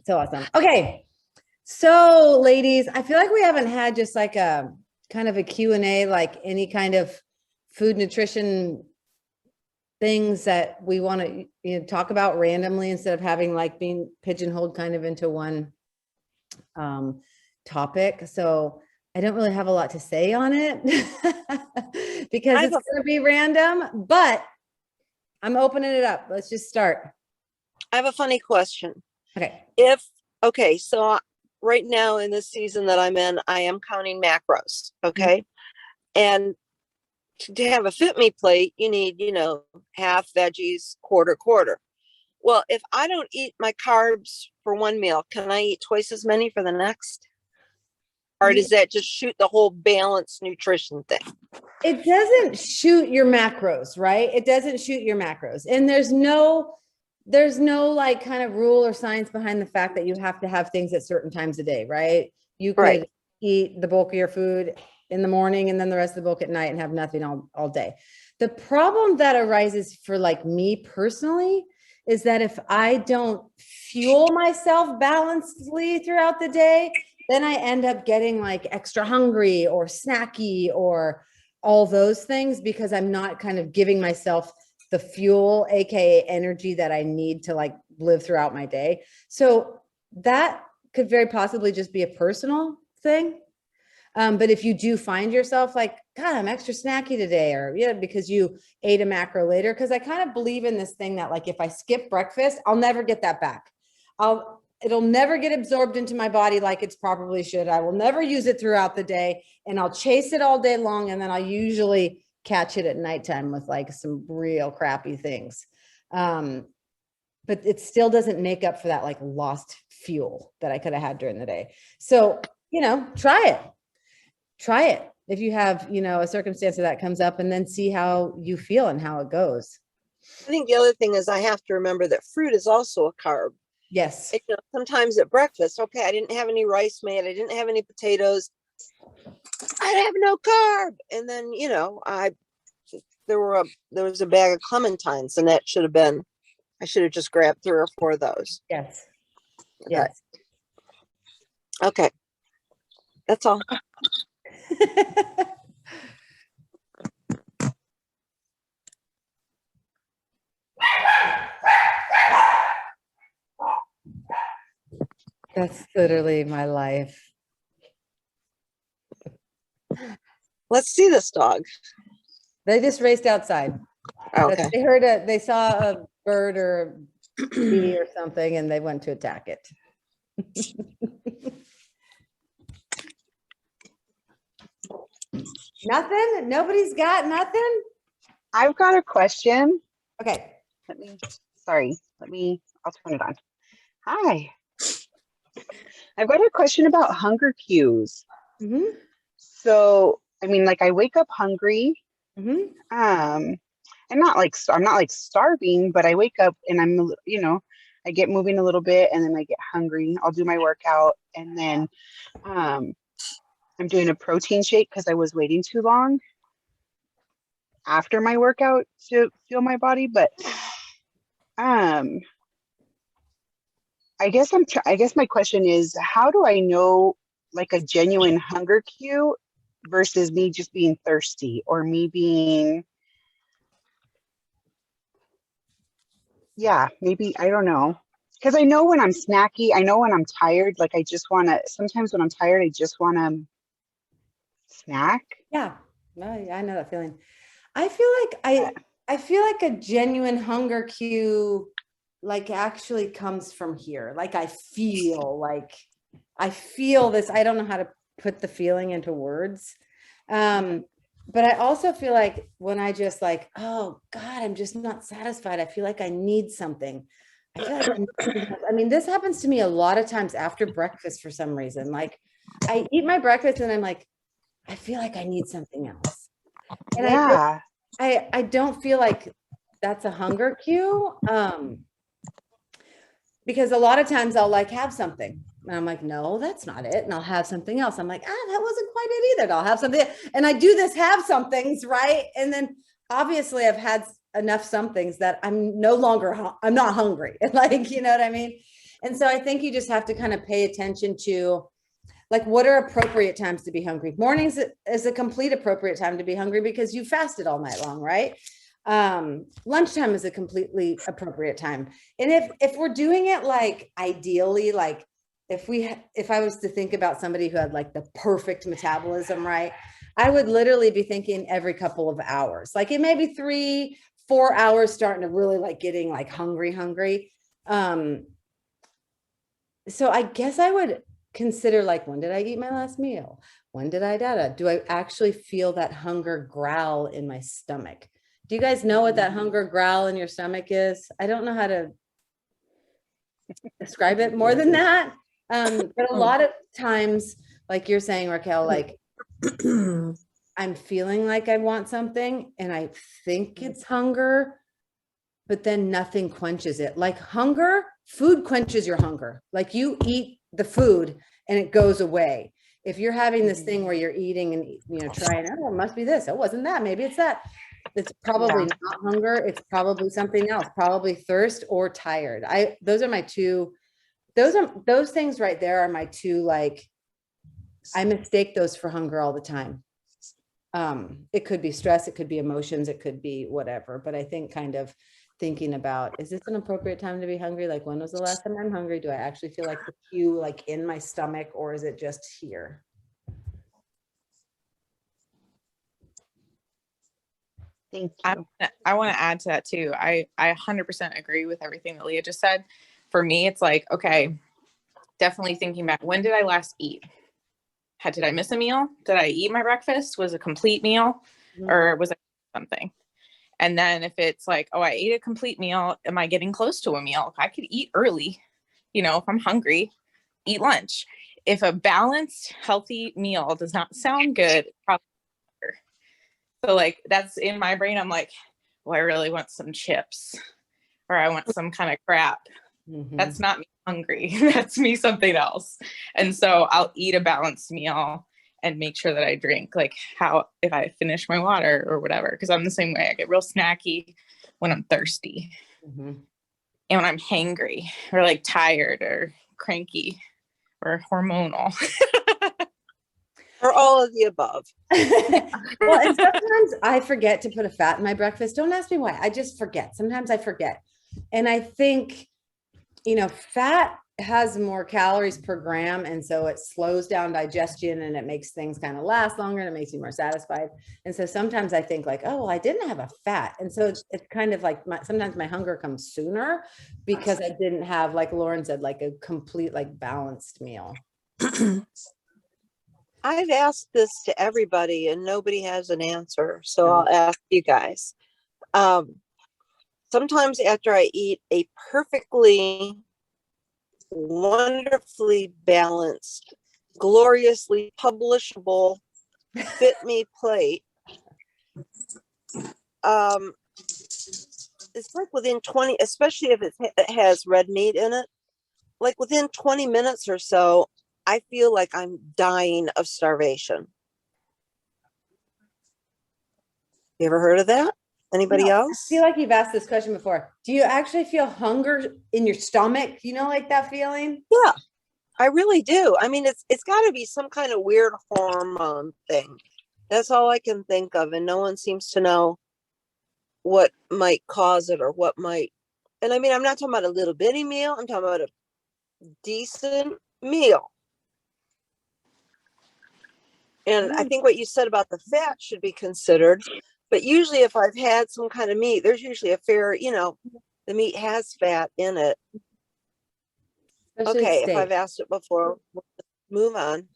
So awesome. Okay. So ladies, I feel like we haven't had just like a kind of a Q&A, like any kind of food nutrition things that we want to talk about randomly instead of having like being pigeonholed kind of into one topic. So I don't really have a lot to say on it because it's going to be random, but I'm opening it up. Let's just start. I have a funny question. Okay. Okay, so right now in this season that I'm in, I am counting macros. Okay. And to have a Fitme plate, you need, half veggies, quarter. Well, if I don't eat my carbs for one meal, can I eat twice as many for the next? Or does that just shoot the whole balanced nutrition thing? It doesn't shoot your macros, right? It doesn't shoot your macros. And there's no like kind of rule or science behind the fact that you have to have things at certain times a day, right? You could eat the bulk of your food in the morning and then the rest of the bulk at night and have nothing all day. The problem that arises for like me personally is that if I don't fuel myself balancedly throughout the day, then I end up getting like extra hungry or snacky or all those things because I'm not kind of giving myself the fuel, AKA energy that I need to like live throughout my day. So that could very possibly just be a personal thing. But if you do find yourself like, God, I'm extra snacky today, or because you ate a macro later, because I kind of believe in this thing that like, if I skip breakfast, I'll never get that back. It'll never get absorbed into my body like it's probably should. I will never use it throughout the day and I'll chase it all day long. And then I'll usually catch it at nighttime with like some real crappy things. But it still doesn't make up for that like lost fuel that I could have had during the day. So, try it. If you have, a circumstance that comes up, and then see how you feel and how it goes. I think the other thing is I have to remember that fruit is also a carb. Yes. And, sometimes at breakfast, okay, I didn't have any rice made. I didn't have any potatoes. I have no carb. And then, there was a bag of clementines, and that I should have just grabbed 3 or 4 of those. Yes. Yes. Okay. That's all. That's literally my life. Let's see this dog. They just raced outside. Oh, okay. They saw a bird or a bee or something, and they went to attack it. Nothing? Nobody's got nothing? I've got a question. Okay. I'll turn it on. Hi. I've got a question about hunger cues. Mm-hmm. So, I wake up hungry. Mm-hmm. I'm not like starving, but I wake up and I get moving a little bit and then I get hungry. I'll do my workout and then I'm doing a protein shake because I was waiting too long after my workout to fuel my body. But I guess my question is, how do I know like a genuine hunger cue versus me just being thirsty or me being, maybe, I don't know. Because I know when I'm snacky, I know when I'm tired, like sometimes when I'm tired, I just want to snack. Yeah, no, I know that feeling. I feel like a genuine hunger cue like actually comes from here. Like I feel this. I don't know how to put the feeling into words. But I also feel like when I just like, oh God, I'm just not satisfied. I feel like I need something. This happens to me a lot of times after breakfast for some reason. Like I eat my breakfast and I'm like, I feel like I need something else. And I don't feel like that's a hunger cue. Because a lot of times I'll like have something and I'm like, no, that's not it. And I'll have something else. I'm like, that wasn't quite it either. And I'll have something. And I do this have somethings, right? And then obviously I've had enough somethings that I'm not hungry. Like, you know what I mean? And so I think you just have to kind of pay attention to like, what are appropriate times to be hungry? Mornings is a complete appropriate time to be hungry because you fasted all night long, right? Lunchtime is a completely appropriate time. And if we're doing it like ideally, like if I was to think about somebody who had like the perfect metabolism, right? I would literally be thinking every couple of hours, like it may be 3-4 hours starting to really like getting like hungry. So I guess I would consider like, when did I eat my last meal? When did I do I actually feel that hunger growl in my stomach? Do you guys know what that hunger growl in your stomach is? I don't know how to describe it more than that. But a lot of times, like you're saying, Raquel, like I'm feeling like I want something and I think it's hunger, but then nothing quenches it. Like hunger, food quenches your hunger. Like you eat the food and it goes away. If you're having this thing where you're eating and, you know, trying, oh, it must be this. It wasn't that. Maybe it's that. It's probably not hunger. It's probably something else, probably thirst or tired. Those are my two, those things right there are my two, like, I mistake those for hunger all the time. It could be stress, it could be emotions, it could be whatever, but I think kind of thinking about, is this an appropriate time to be hungry? Like, when was the last time I'm hungry? Do I actually feel like the cue like in my stomach, or is it just here? Thank I, you. I want to add to that too. I 100% agree with everything that Leah just said. For me, it's like, okay, definitely thinking back, when did I last eat? Did I miss a meal? Did I eat my breakfast? Was it a complete meal? Or was it something? And then if it's like, oh, I ate a complete meal, am I getting close to a meal? I could eat early, you know, if I'm hungry, eat lunch. If a balanced, healthy meal does not sound good, probably. So like that's in my brain. I'm like, well, I really want some chips or I want some kind of crap. That's not me hungry. That's me something else. And so I'll eat a balanced meal and make sure that I drink, like how if I finish my water or whatever, because I'm the same way. I get real snacky when I'm thirsty and when I'm hangry or like tired or cranky or hormonal. Or all of the above. Well, and sometimes I forget to put a fat in my breakfast. Don't ask me why. I just forget. Sometimes I forget. And I think, you know, fat has more calories per gram. And so it slows down digestion and it makes things kind of last longer and it makes you more satisfied. And so sometimes I think like, oh, well, I didn't have a fat. And so it's kind of like sometimes my hunger comes sooner because I didn't have, like Lauren said, like a complete, like balanced meal. I've asked this to everybody and nobody has an answer. So I'll ask you guys. Sometimes after I eat a perfectly, wonderfully balanced, gloriously publishable Fitme plate, it's like within 20, especially if it has red meat in it, like within 20 minutes or so, I feel like I'm dying of starvation. You ever heard of that? Anybody else? I feel like you've asked this question before. Do you actually feel hunger in your stomach? You know, like that feeling? Yeah, I really do. I mean, it's got to be some kind of weird hormone thing. That's all I can think of. And no one seems to know what might cause it or what might. And I mean, I'm not talking about a little bitty meal. I'm talking about a decent meal. And I think what you said about the fat should be considered. But usually if I've had some kind of meat, there's usually a fair, you know, the meat has fat in it. Especially Okay, steak. if I've asked it before, we'll move on.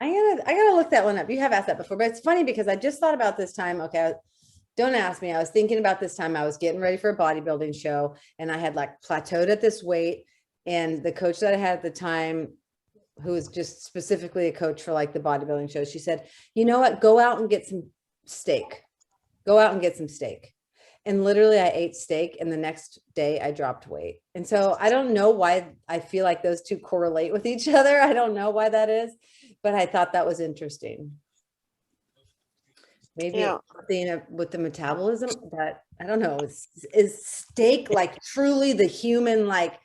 I gotta look that one up. You have asked that before, but it's funny because I just thought about this time. Okay, don't ask me. I was thinking about this time. I was getting ready for a bodybuilding show and I had like plateaued at this weight. And the coach that I had at the time, who was just specifically a coach for like the bodybuilding show, she said, you know what, go out and get some steak. Go out and get some steak. And literally I ate steak and the next day I dropped weight. And so I don't know why I feel like those two correlate with each other. I don't know why that is, but I thought that was interesting. Maybe something with the metabolism, but I don't know. Is steak like truly the human, like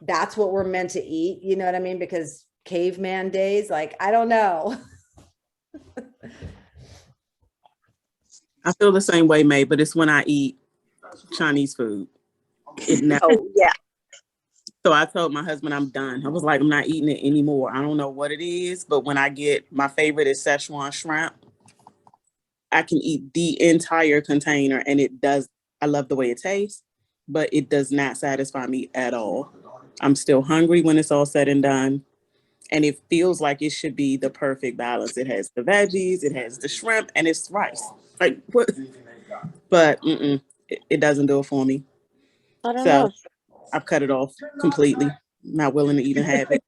that's what we're meant to eat. You know what I mean? Because caveman days, like, I don't know. I feel the same way, May, but it's when I eat Chinese food. It never. Oh, yeah. So I told my husband I'm done. I was like, I'm not eating it anymore. I don't know what it is, but when I get, my favorite is Szechuan shrimp. I can eat the entire container and it does, I love the way it tastes, but it does not satisfy me at all. I'm still hungry when it's all said and done. And it feels like it should be the perfect balance. It has the veggies, it has the shrimp, and it's rice. Like what? But it doesn't do it for me. I don't So know. I've cut it off completely. Not willing to even have it.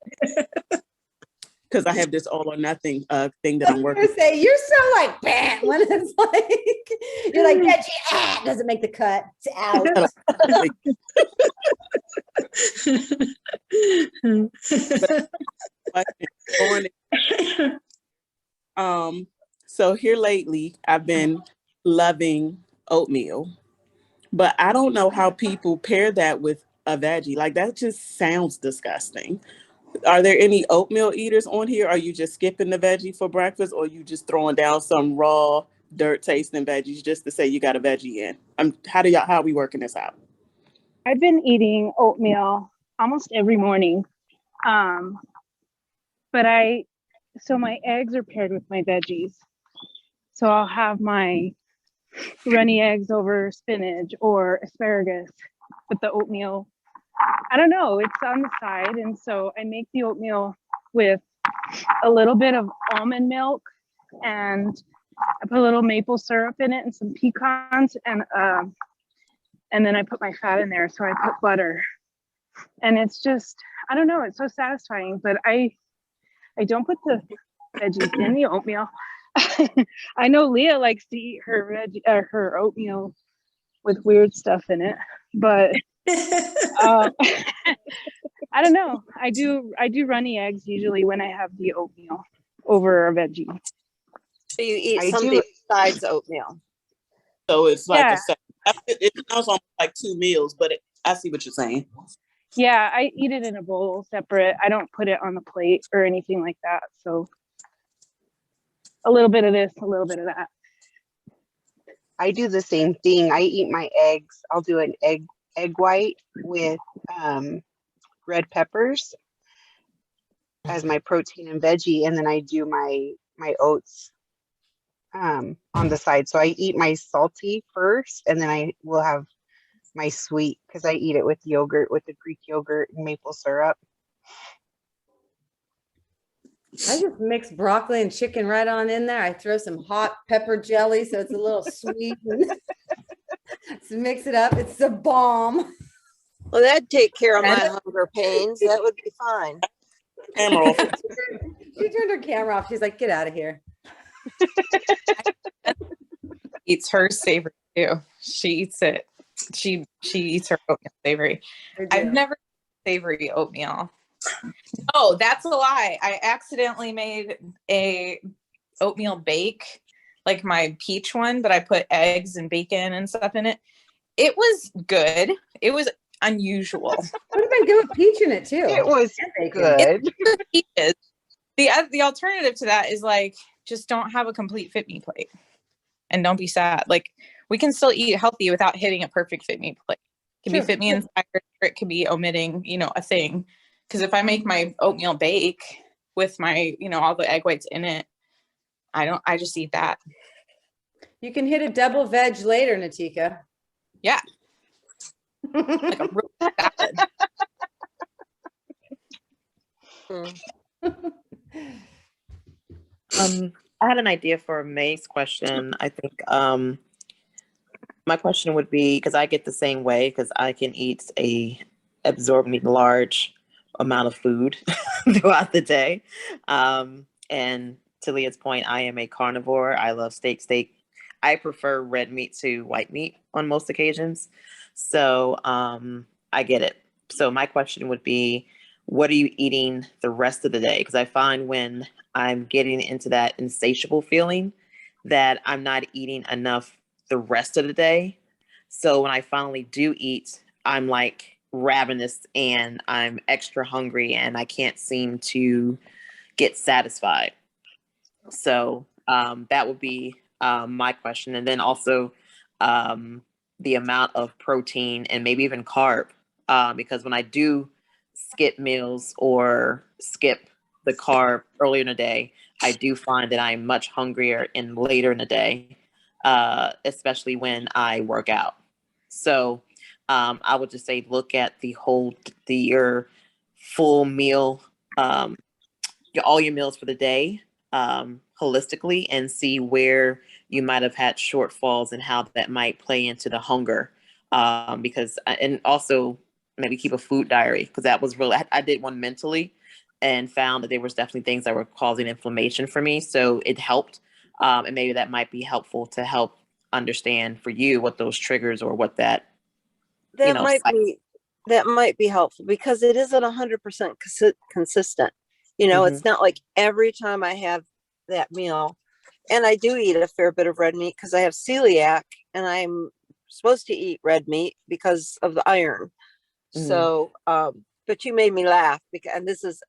Because I have this all or nothing thing that I'm working. Say you're so like bam when it's like you're like veggie doesn't make the cut. It's out. So here lately, I've been loving oatmeal, but I don't know how people pair that with a veggie. Like that just sounds disgusting. Are there any oatmeal eaters on here? Are you just skipping the veggie for breakfast, or you just throwing down some raw, dirt tasting veggies just to say you got a veggie in? How are we working this out? I've been eating oatmeal almost every morning. So my eggs are paired with my veggies. So I'll have my runny eggs over spinach or asparagus with the oatmeal. I don't know, it's on the side. And so I make the oatmeal with a little bit of almond milk, and I put a little maple syrup in it and some pecans, and then I put my fat in there. So I put butter, and it's just, I don't know, it's so satisfying. But I don't put the veggies in the oatmeal. I know Leah likes to eat her oatmeal with weird stuff in it, but I don't know. I do runny eggs usually when I have the oatmeal over a veggie. So you eat I something do. besides oatmeal. So it's like Yeah. it sounds almost like two meals, but I see what you're saying. Yeah, I eat it in a bowl separate. I don't put it on the plate or anything like that. So a little bit of this, a little bit of that. I do the same thing. I eat my eggs. I'll do an egg white with red peppers as my protein and veggie, and then I do my oats on the side. So I eat my salty first, and then I will have my sweet because I eat it with yogurt, with the Greek yogurt and maple syrup. I just mix broccoli and chicken right on in there. I throw some hot pepper jelly so it's a little sweet. So mix it up. It's the bomb. Well, that'd take care of my hunger pains. That would be fine. Camera off. She turned her camera off. She's like, get out of here. Eats her savory too. She eats it. She eats her oatmeal savory. I've never savory oatmeal. Oh, that's a lie. I accidentally made a oatmeal bake, like my peach one, but I put eggs and bacon and stuff in it. It was good. It was unusual. Would have been good with peach in it too. It was good. The alternative to that is like, just don't have a complete Fitme plate and don't be sad. Like, we can still eat healthy without hitting a perfect Fitme plate. It can be Fitme inspired, or it can be omitting, a thing. Because if I make my oatmeal bake with my, all the egg whites in it, I just eat that. You can hit a double veg later, Natika. Yeah. Like a real salad. I had an idea for May's question. I think my question would be, because I get the same way, because I can eat a absorbingly large amount of food throughout the day. And to Leah's point, I am a carnivore. I love steak. I prefer red meat to white meat on most occasions. So I get it. So my question would be, what are you eating the rest of the day? Because I find when I'm getting into that insatiable feeling that I'm not eating enough the rest of the day. So when I finally do eat, I'm like ravenous and I'm extra hungry and I can't seem to get satisfied. So that would be my question. And then also the amount of protein and maybe even carb, because when I do skip meals or skip the carb earlier in the day, I do find that I'm much hungrier in later in the day, especially when I work out. So I would just say look at your full meal, all your meals for the day, holistically, and see where you might have had shortfalls and how that might play into the hunger. And also maybe keep a food diary, because that was really, I did one mentally and found that there was definitely things that were causing inflammation for me. So it helped. And maybe that might be helpful to help understand for you what those triggers or what that, That might be helpful, because it isn't 100% consistent. It's not like every time I have that meal, and I do eat a fair bit of red meat because I have celiac and I'm supposed to eat red meat because of the iron. So, but you made me laugh, because, and this is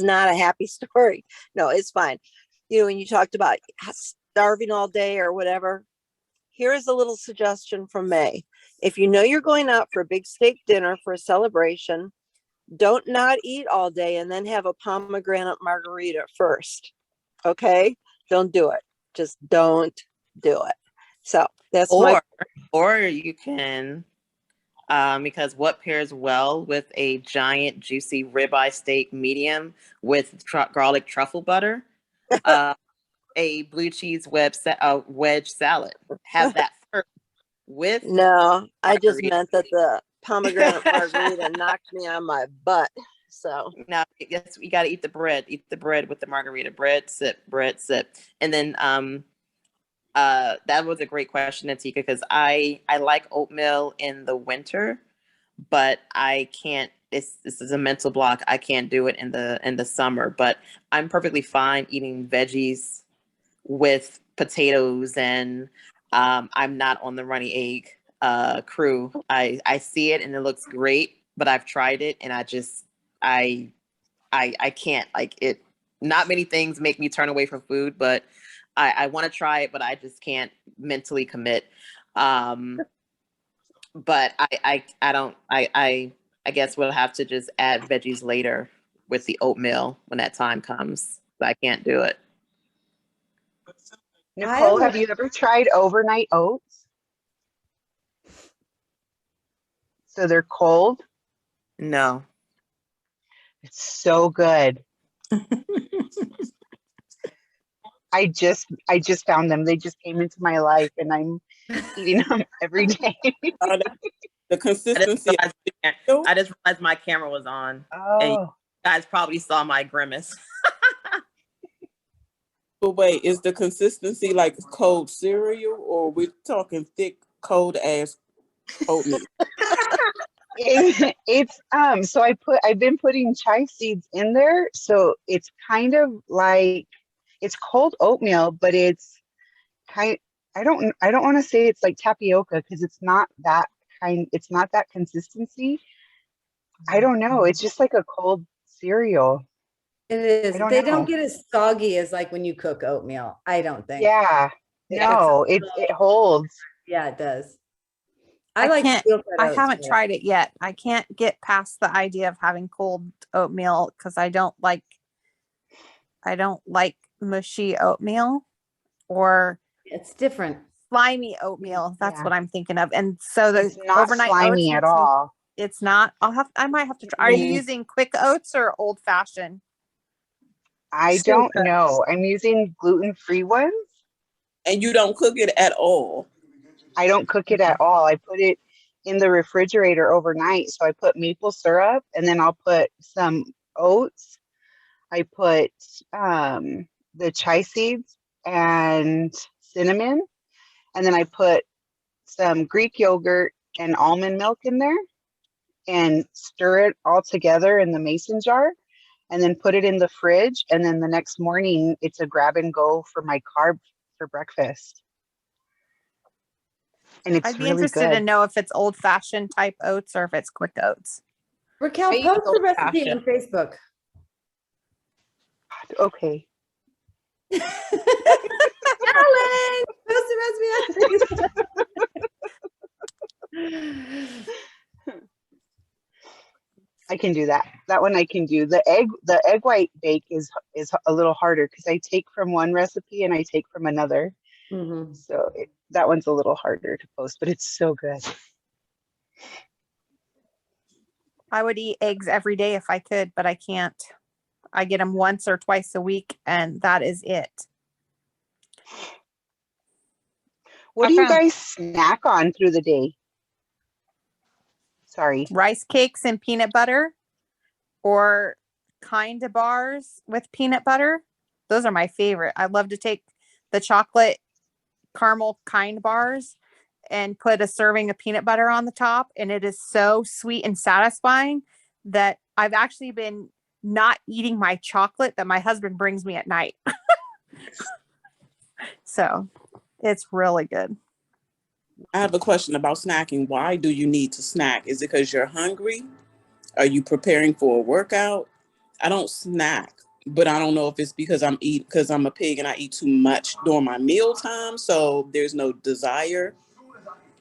not a happy story. No, it's fine. When you talked about starving all day or whatever, here's a little suggestion from May. If you know you're going out for a big steak dinner for a celebration, don't not eat all day and then have a pomegranate margarita first. Okay? Don't do it. Just don't do it. So that's or you can, because what pairs well with a giant juicy ribeye steak medium with garlic truffle butter? A blue cheese wedge salad. Have that first with. No, I just margarita. meant that the pomegranate margarita knocked me on my butt. So now, yes, you got to eat the bread. Eat the bread with the margarita. Bread sip, and then that was a great question, Atika, because I like oatmeal in the winter, but I can't. This is a mental block. I can't do it in the summer, but I'm perfectly fine eating veggies with potatoes, and I'm not on the runny egg crew. I see it and it looks great, but I've tried it and I can't, like it. Not many things make me turn away from food, but I want to try it, but I just can't mentally commit. But I don't I guess we'll have to just add veggies later with the oatmeal when that time comes. But I can't do it. Nicole, have you ever tried overnight oats? So they're cold? No. It's so good. I just found them. They just came into my life and I'm eating them every day. The consistency. I just realized my camera was on. Oh. And you guys probably saw my grimace. But wait, is the consistency like cold cereal, or we're talking thick, cold ass oatmeal? It's so I've been putting chia seeds in there, so it's kind of like it's cold oatmeal, but it's I don't want to say it's like tapioca, because it's not that consistency. I don't know. It's just like a cold cereal. It is. They don't get as soggy as like when you cook oatmeal, I don't think. Yeah. No, it holds. Yeah, it does. I haven't tried it yet. I can't get past the idea of having cold oatmeal because I don't like mushy oatmeal, or it's different. Slimy oatmeal. That's what I'm thinking of. And so it's not overnight slimy oats at all. It's not. I might have to try. Are you using quick oats or old fashioned? I don't know. I'm using gluten-free ones. And you don't cook it at all? I don't cook it at all. I put it in the refrigerator overnight. So I put maple syrup, and then I'll put some oats. I put the chia seeds and cinnamon, and then I put some Greek yogurt and almond milk in there and stir it all together in the mason jar, and then put it in the fridge. And then the next morning, it's a grab and go for my carb for breakfast. and it's I'd be really interested to good. know if it's old fashioned type oats or if it's quick oats. Raquel, I use post the old recipe on fashioned. Facebook. Okay. Alan, post the recipe on Facebook. I can do that. That one I can do. The egg white bake is a little harder because I take from one recipe and I take from another. Mhm. So that one's a little harder to post, but it's so good. I would eat eggs every day if I could, but I can't. I get them once or twice a week, and that is it. What do you guys snack on through the day? Sorry. Rice cakes and peanut butter, or Kinda bars with peanut butter. Those are my favorite. I love to take the chocolate caramel Kind bars and put a serving of peanut butter on the top, and it is so sweet and satisfying that I've actually been not eating my chocolate that my husband brings me at night. So it's really good. I have a question about snacking. Why do you need to snack? Is it because you're hungry? Are you preparing for a workout? I don't snack, but I don't know if it's because because I'm a pig and I eat too much during my meal time, so there's no desire.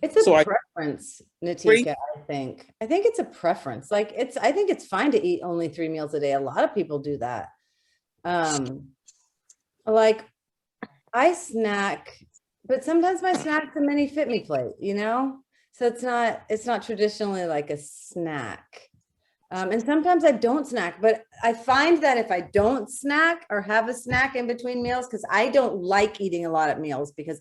It's a preference, Natika, I think. I think it's a preference. Like I think it's fine to eat only 3 meals a day. A lot of people do that. Like I snack, but sometimes my snack's a mini Fitme plate, you know? So it's not traditionally like a snack. And sometimes I don't snack, but I find that if I don't snack or have a snack in between meals, because I don't like eating a lot of meals because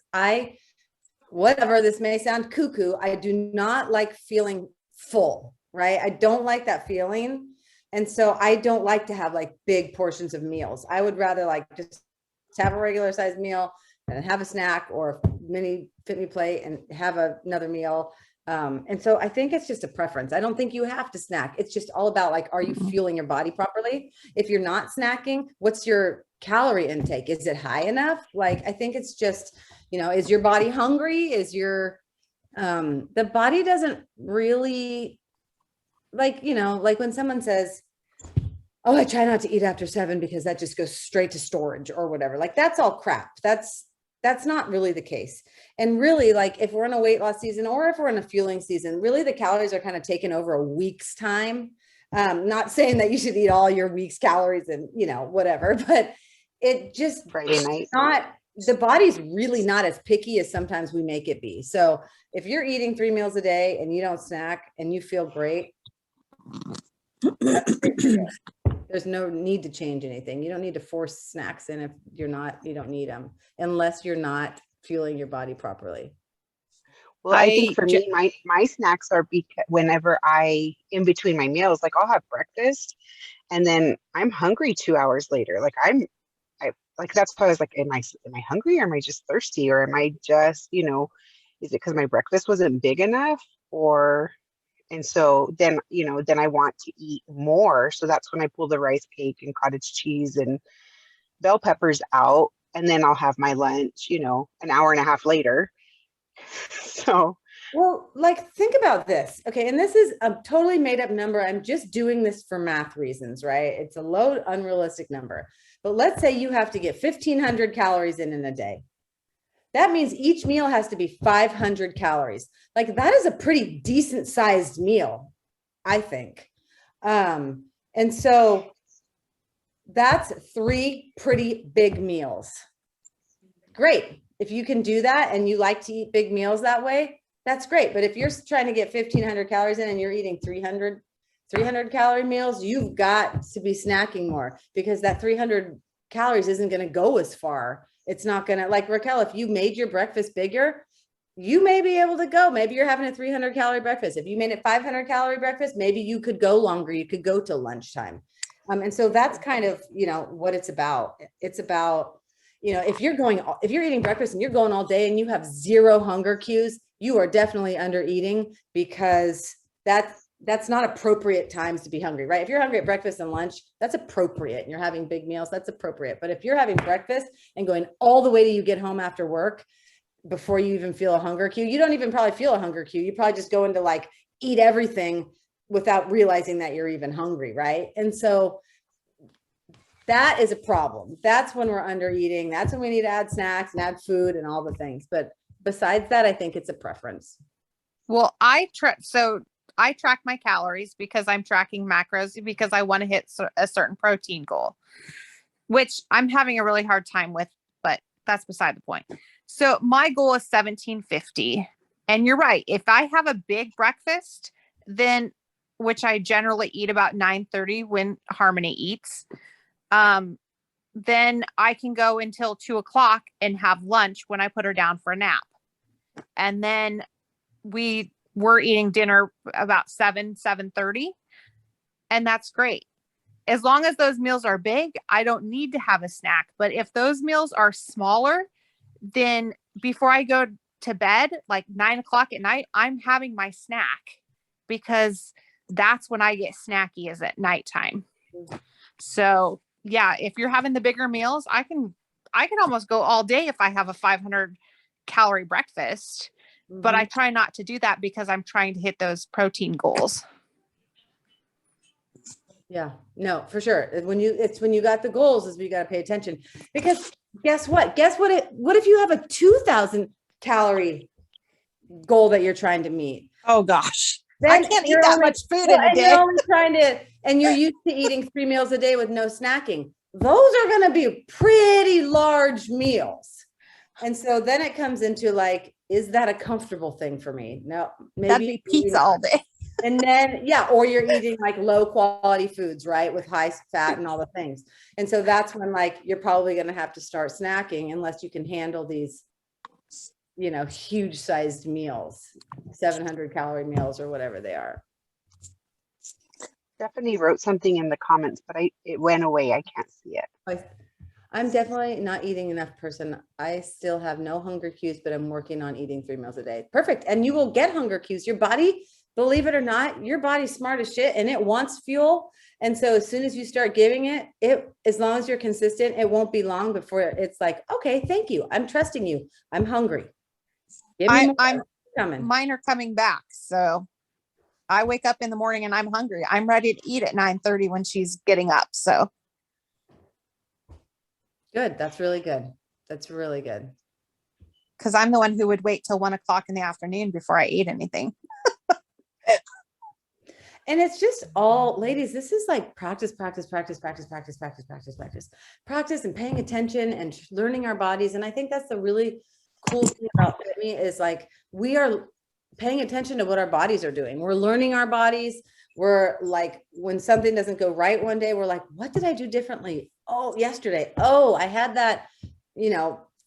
whatever this may sound cuckoo, I do not like feeling full, right? I don't like that feeling. And so I don't like to have like big portions of meals. I would rather like just have a regular sized meal and have a snack or a mini Fitme plate and have another meal. And so I think it's just a preference. I don't think you have to snack. It's just all about like, are you fueling your body properly? If you're not snacking, what's your calorie intake? Is it high enough? Like, I think it's just, is your body hungry? Is the body doesn't really like when someone says, oh, I try not to eat after 7 because that just goes straight to storage or whatever. Like that's all crap. That's not really the case. And really, like if we're in a weight loss season or if we're in a fueling season, really the calories are kind of taken over a week's time. Not saying that you should eat all your week's calories and, whatever, but it just Friday night. The body's really not as picky as sometimes we make it be. So if you're eating 3 meals a day and you don't snack and you feel great, there's no need to change anything. You don't need to force snacks in if you don't need them unless you're not fueling your body properly. Well, I think for me, my snacks are whenever in between my meals, like I'll have breakfast and then I'm hungry 2 hours later. Like that's why I was like, am I hungry or am I just thirsty or am I just, is it because my breakfast wasn't big enough and so then I want to eat more. So that's when I pull the rice cake and cottage cheese and bell peppers out. And then I'll have my lunch, an hour and a half later. So. Well, like think about this. Okay. And this is a totally made up number. I'm just doing this for math reasons, right? It's a low, unrealistic number. But let's say you have to get 1,500 calories in a day. That means each meal has to be 500 calories. Like that is a pretty decent sized meal, I think. And so that's 3 pretty big meals. Great. If you can do that and you like to eat big meals that way, that's great. But if you're trying to get 1,500 calories in and you're eating 300 calorie meals, you've got to be snacking more because that 300 calories isn't going to go as far. It's not going to, like Raquel, if you made your breakfast bigger, you may be able to go. Maybe you're having a 300 calorie breakfast. If you made it 500 calorie breakfast, maybe you could go longer. You could go till lunchtime. And so that's kind of, what it's about. It's about, if you're eating breakfast and you're going all day and you have 0 hunger cues, you are definitely under eating because that's not appropriate times to be hungry, right? If you're hungry at breakfast and lunch, that's appropriate. And you're having big meals, that's appropriate. But if you're having breakfast and going all the way till you get home after work, before you even feel a hunger cue. You don't even probably feel a hunger cue. You probably just go into like eat everything without realizing that you're even hungry, right? And so that is a problem. That's when we're under eating. That's when we need to add snacks and add food and all the things. But besides that, I think it's a preference. Well, I track my calories because I'm tracking macros because I want to hit a certain protein goal, which I'm having a really hard time with, but that's beside the point. So my goal is 1750. And you're right. If I have a big breakfast, then which I generally eat about 9:30 when Harmony eats, then I can go until 2:00 and have lunch when I put her down for a nap. And then we're eating dinner about 7:30. And that's great. As long as those meals are big, I don't need to have a snack. But if those meals are smaller, then before I go to bed, like 9:00 at night, I'm having my snack because that's when I get snacky is at nighttime. So yeah, if you're having the bigger meals, I can almost go all day if I have a 500 calorie breakfast, but I try not to do that because I'm trying to hit those protein goals. Yeah, no, for sure. When you got the goals is when you got to pay attention, because guess what? What if you have a 2,000 calorie goal that you're trying to meet? Oh gosh. Then I can't eat that much food in a day. You're only trying to, and you're used to eating 3 meals a day with no snacking. Those are going to be pretty large meals. And so then it comes into like, is that a comfortable thing for me? No, maybe that'd be pizza all day. And then, yeah, or you're eating like low quality foods, right? With high fat and all the things. And so that's when like, you're probably going to have to start snacking unless you can handle these, huge sized meals, 700 calorie meals or whatever they are. Stephanie wrote something in the comments, but it went away. I can't see it. I'm definitely not eating enough person. I still have no hunger cues, but I'm working on eating 3 meals a day. Perfect. And you will get hunger cues. Your body, believe it or not, your body's smart as shit and it wants fuel. And so as soon as you start giving it, as long as you're consistent, it won't be long before it's like, okay, thank you. I'm trusting you. I'm hungry. I'm coming. Mine are coming back. So I wake up in the morning and I'm hungry. I'm ready to eat at 9:30 when she's getting up. So good. That's really good. That's really good. Because I'm the one who would wait till 1:00 in the afternoon before I ate anything. And it's just all, ladies, this is like practice and paying attention and learning our bodies. And I think that's the really cool thing about Fitme is like, we are paying attention to what our bodies are doing. We're learning our bodies. We're like, when something doesn't go right one day, we're like, what did I do differently? Oh, yesterday. Oh, I had that,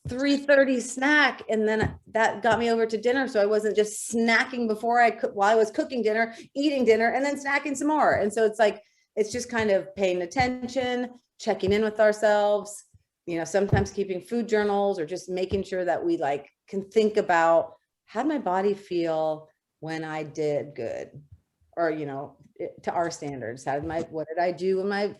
3:30 snack. And then that got me over to dinner. So I wasn't just snacking while I was cooking dinner, eating dinner, and then snacking some more. And so it's like, it's just kind of paying attention, checking in with ourselves, sometimes keeping food journals or just making sure that we like can think about how did my body feel when I did good, or, to our standards, what did I do when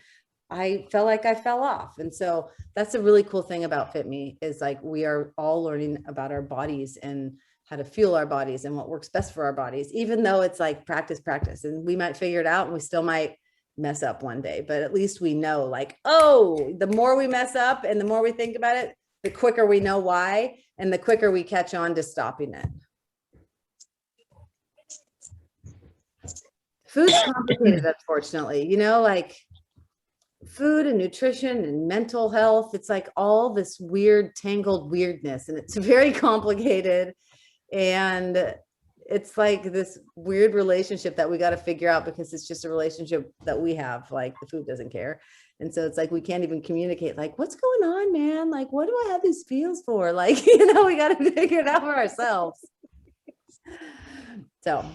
I felt like I fell off. And so that's a really cool thing about Fitme is like, we are all learning about our bodies and how to fuel our bodies and what works best for our bodies, even though it's like practice, and we might figure it out and we still might mess up one day, but at least we know like, oh, the more we mess up and the more we think about it, the quicker we know why, and the quicker we catch on to stopping it. Food's complicated, unfortunately, like food and nutrition and mental health. It's like all this weird, tangled weirdness, and it's very complicated. And it's like this weird relationship that we got to figure out because it's just a relationship that we have. Like the food doesn't care. And so it's like, we can't even communicate like, what's going on, man? Like, what do I have these feels for? Like, we got to figure it out for ourselves. So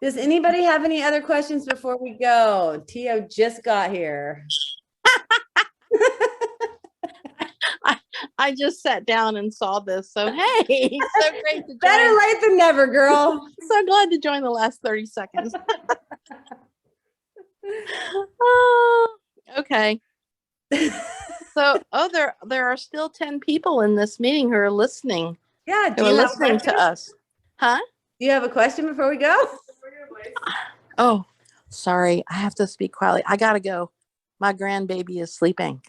does anybody have any other questions before we go? Tio just got here. I just sat down and saw this. So, hey, so great to join. Better late than never, girl. So glad to join the last 30 seconds. Oh, okay. So So, there are still 10 people in this meeting who are listening. Yeah. Do Who are you have a listening question? to us? Huh? Do you have a question before we go? Oh, sorry. I have to speak quietly. I gotta go. My grandbaby is sleeping.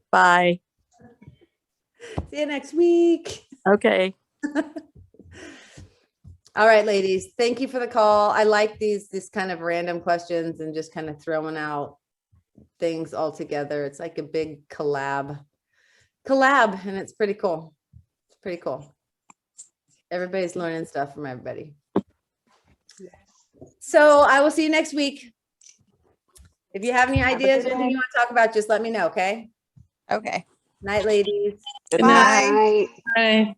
Bye. See you next week. Okay. All right, ladies. Thank you for the call. I like these kind of random questions and just kind of throwing out things all together. It's like a big collab, and it's pretty cool. It's pretty cool. Everybody's learning stuff from everybody. So I will see you next week. If you have any ideas or anything you want to talk about, just let me know. Okay. Okay. Night, ladies. Good Bye. night. Bye. Bye.